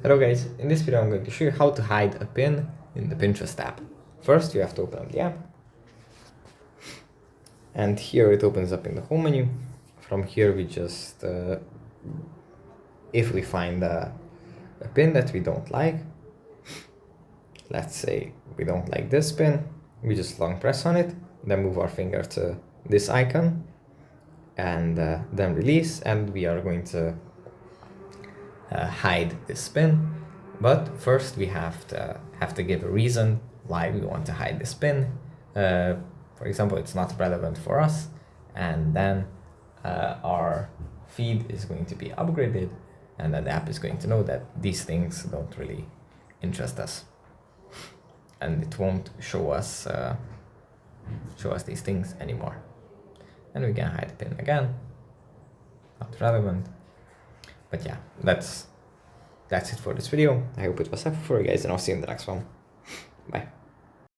Hello guys, in this video I'm going to show you how to hide a pin in the Pinterest app. First you have to open up the app, and here it opens up in the home menu. From here we just, if we find a pin that we don't like, let's say we don't like this pin, we just long press on it, then move our finger to this icon, and then release, and we are going to hide this pin. But first we have to give a reason why we want to hide this pin. For example, it's not relevant for us, and then our feed is going to be upgraded, and then the app is going to know that these things don't really interest us, and it won't show us these things anymore. And we can hide the pin again, not relevant. But yeah, that's it for this video. I hope it was helpful for you guys, and I'll see you in the next one. Bye.